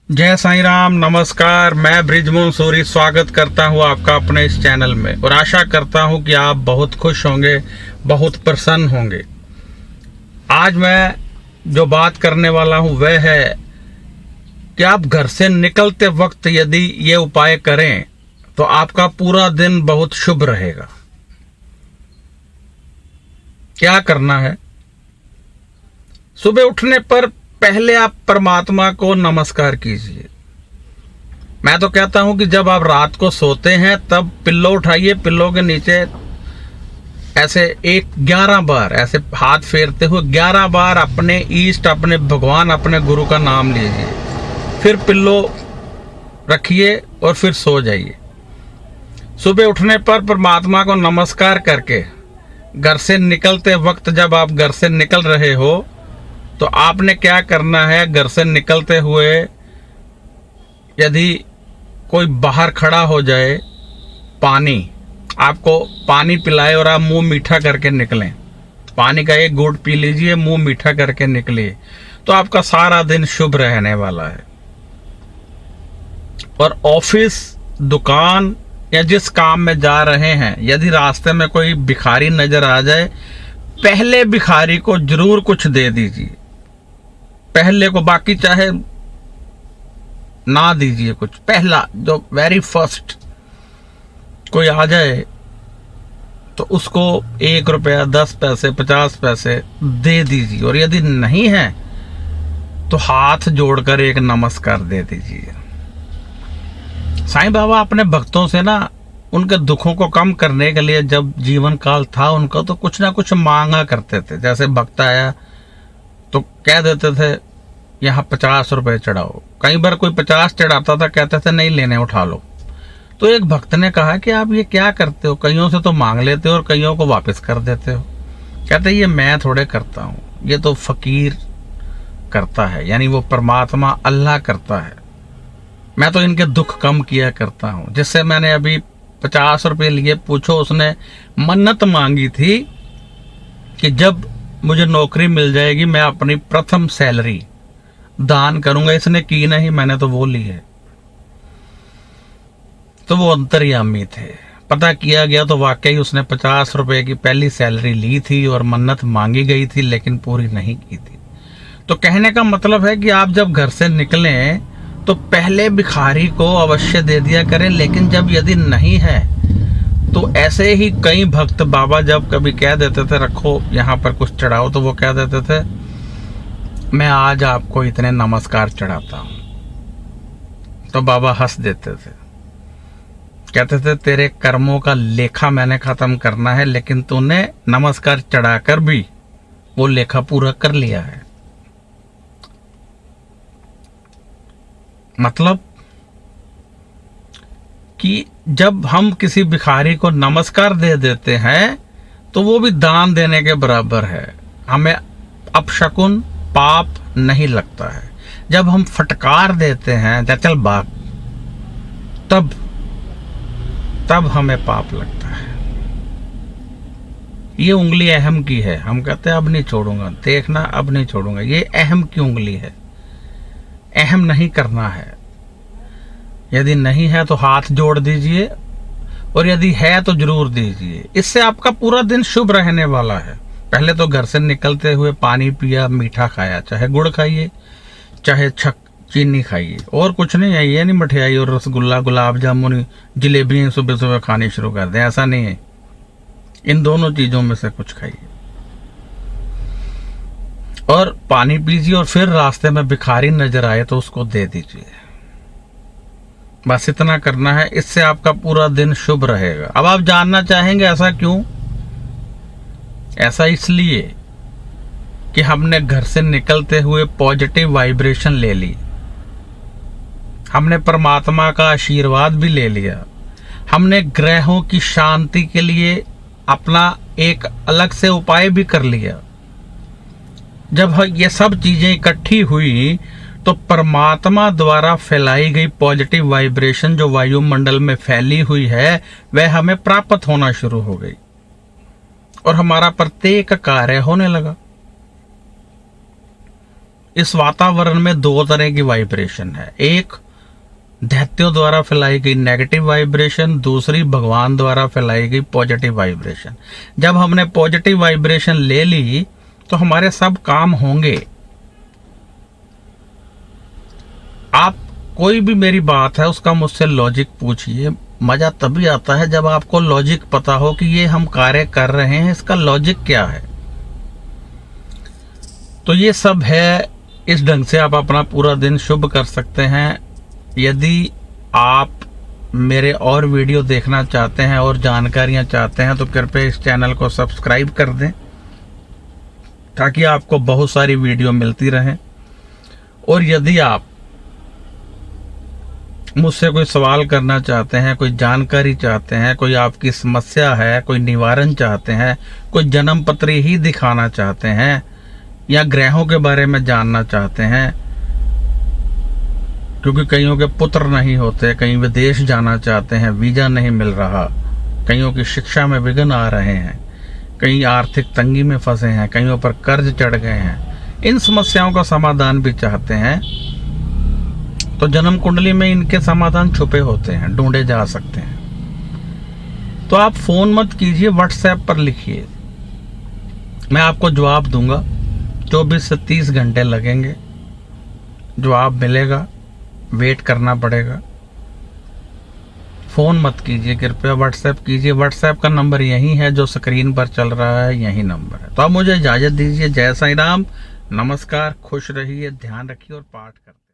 जय साईं राम। नमस्कार, मैं ब्रिजमोहन सूरी स्वागत करता हूं आपका अपने इस चैनल में और आशा करता हूं कि आप बहुत खुश होंगे, बहुत प्रसन्न होंगे। आज मैं जो बात करने वाला हूं वह है कि आप घर से निकलते वक्त यदि ये उपाय करें तो आपका पूरा दिन बहुत शुभ रहेगा। क्या करना है? सुबह उठने पर पहले आप परमात्मा को नमस्कार कीजिए। मैं तो कहता हूं कि जब आप रात को सोते हैं तब पिल्लो उठाइए, पिल्लो के नीचे ऐसे 11 बार ऐसे हाथ फेरते हुए 11 बार अपने ईष्ट, अपने भगवान, अपने गुरु का नाम लीजिए। फिर पिल्लो रखिए और फिर सो जाइए। सुबह उठने पर परमात्मा को नमस्कार करके घर से निकलते वक्त, जब आप घर से निकल रहे हो तो आपने क्या करना है? घर से निकलते हुए यदि कोई बाहर खड़ा हो जाए, आपको पानी पिलाए और आप मुंह मीठा करके निकलें, पानी का एक घूंट पी लीजिए, मुंह मीठा करके निकलिए, तो आपका सारा दिन शुभ रहने वाला है। और ऑफिस, दुकान या जिस काम में जा रहे हैं, यदि रास्ते में कोई भिखारी नजर आ जाए, पहले भिखारी को जरूर कुछ दे दीजिए, पहले को, बाकी चाहे ना दीजिए कुछ। पहला जो वेरी फर्स्ट कोई आ जाए तो उसको 1 रुपया, 10 पैसे, 50 पैसे दे दीजिए। और यदि नहीं है तो हाथ जोड़कर एक नमस्कार दे दीजिए। साईं बाबा अपने भक्तों से ना उनके दुखों को कम करने के लिए, जब जीवन काल था उनका, तो कुछ ना कुछ मांगा करते थे। जैसे भक्त आया तो कह देते थे यहाँ 50 रुपए चढ़ाओ। कई बार कोई 50 चढ़ाता था, कहते थे नहीं लेने, उठा लो। तो एक भक्त ने कहा कि आप ये क्या करते हो? कईयों से तो मांग लेते हो और कईयों को वापस कर देते हो। कहते ये मैं थोड़े करता हूँ, ये तो फकीर करता है, यानी वो परमात्मा अल्लाह करता है। मैं तो इनके दुख कम किया करता हूँ। जिससे मैंने अभी 50 रुपए लिए, पूछो, उसने मन्नत मांगी थी कि जब मुझे नौकरी मिल जाएगी मैं अपनी प्रथम सैलरी दान करूंगा। इसने की नहीं, मैंने तो वो ली है। तो वो अंतर्यामी थे। पता किया गया तो वाकई उसने 50 रुपए की पहली सैलरी ली थी और मन्नत मांगी गई थी, लेकिन पूरी नहीं की थी। तो कहने का मतलब है कि आप जब घर से निकलें तो पहले भिखारी को अवश्य दे दिया करें। लेकिन जब यदि नहीं है तो ऐसे ही कई भक्त बाबा जब कभी कह देते थे रखो यहाँ पर कुछ चढ़ाओ, तो वो कह देते थे मैं आज आपको इतने नमस्कार चढ़ाता हूं। तो बाबा हंस देते थे, कहते थे तेरे कर्मों का लेखा मैंने खत्म करना है, लेकिन तूने नमस्कार चढ़ाकर भी वो लेखा पूरा कर लिया है। मतलब कि जब हम किसी भिखारी को नमस्कार दे देते हैं तो वो भी दान देने के बराबर है। हमें अपशकुन, पाप नहीं लगता है। जब हम फटकार देते हैं चल भाग, तब हमें पाप लगता है। ये उंगली अहम की है। हम कहते हैं अब नहीं छोड़ूंगा, देखना अब नहीं छोड़ूंगा। ये अहम की उंगली है, अहम नहीं करना है। यदि नहीं है तो हाथ जोड़ दीजिए, और यदि है तो जरूर दीजिए। इससे आपका पूरा दिन शुभ रहने वाला है। पहले तो घर से निकलते हुए पानी पिया, मीठा खाया, चाहे गुड़ खाइए, चाहे चीनी खाइए, और कुछ नहीं है। ये नहीं मठियाई और रसगुल्ला, गुलाब जामुन, जलेबियां सुबह सुबह खानी शुरू कर दें, ऐसा नहीं है। इन दोनों चीजों में से कुछ खाइए और पानी पीजिए, और फिर रास्ते में भिखारी नजर आए तो उसको दे दीजिए। बस इतना करना है, इससे आपका पूरा दिन शुभ रहेगा। अब आप जानना चाहेंगे ऐसा क्यों? ऐसा इसलिए कि हमने घर से निकलते हुए पॉजिटिव वाइब्रेशन ले ली, हमने परमात्मा का आशीर्वाद भी ले लिया, हमने ग्रहों की शांति के लिए अपना एक अलग से उपाय भी कर लिया। जब ये सब चीजें इकट्ठी हुई तो परमात्मा द्वारा फैलाई गई पॉजिटिव वाइब्रेशन जो वायुमंडल में फैली हुई है वह हमें प्राप्त होना शुरू हो गई, और हमारा प्रत्येक कार्य होने लगा। इस वातावरण में दो तरह की वाइब्रेशन है, एक दैत्यों द्वारा फैलाई गई नेगेटिव वाइब्रेशन, दूसरी भगवान द्वारा फैलाई गई पॉजिटिव वाइब्रेशन। जब हमने पॉजिटिव वाइब्रेशन ले ली तो हमारे सब काम होंगे। आप कोई भी मेरी बात है उसका मुझसे लॉजिक पूछिए, मजा तभी आता है जब आपको लॉजिक पता हो कि ये हम कार्य कर रहे हैं, इसका लॉजिक क्या है। तो ये सब है, इस ढंग से आप अपना पूरा दिन शुभ कर सकते हैं। यदि आप मेरे और वीडियो देखना चाहते हैं और जानकारियां चाहते हैं तो कृपया इस चैनल को सब्सक्राइब कर दें ताकि आपको बहुत सारी वीडियो मिलती रहें। और यदि आप मुझसे कोई सवाल करना चाहते हैं, कोई जानकारी चाहते हैं, कोई आपकी समस्या है, कोई निवारण चाहते हैं, कोई जन्म पत्री ही दिखाना चाहते हैं या ग्रहों के बारे में जानना चाहते हैं, क्योंकि कईयों के पुत्र नहीं होते, कहीं विदेश जाना चाहते हैं, वीजा नहीं मिल रहा, कईयों की शिक्षा में विघ्न आ रहे हैं, कई आर्थिक तंगी में फंसे हैं, कईयों पर कर्ज चढ़ गए हैं, इन समस्याओं का समाधान भी चाहते हैं तो जन्म कुंडली में इनके समाधान छुपे होते हैं, ढूंढे जा सकते हैं। तो आप फोन मत कीजिए, व्हाट्सएप पर लिखिए, मैं आपको जवाब दूंगा। 24 से 30 घंटे लगेंगे, जवाब मिलेगा, वेट करना पड़ेगा। फोन मत कीजिए, कृपया व्हाट्सएप कीजिए। व्हाट्सएप का नंबर यही है जो स्क्रीन पर चल रहा है, यही नंबर है। तो आप मुझे इजाजत दीजिए। जय साईं राम, नमस्कार, खुश रहिए, ध्यान रखिए और पाठ करते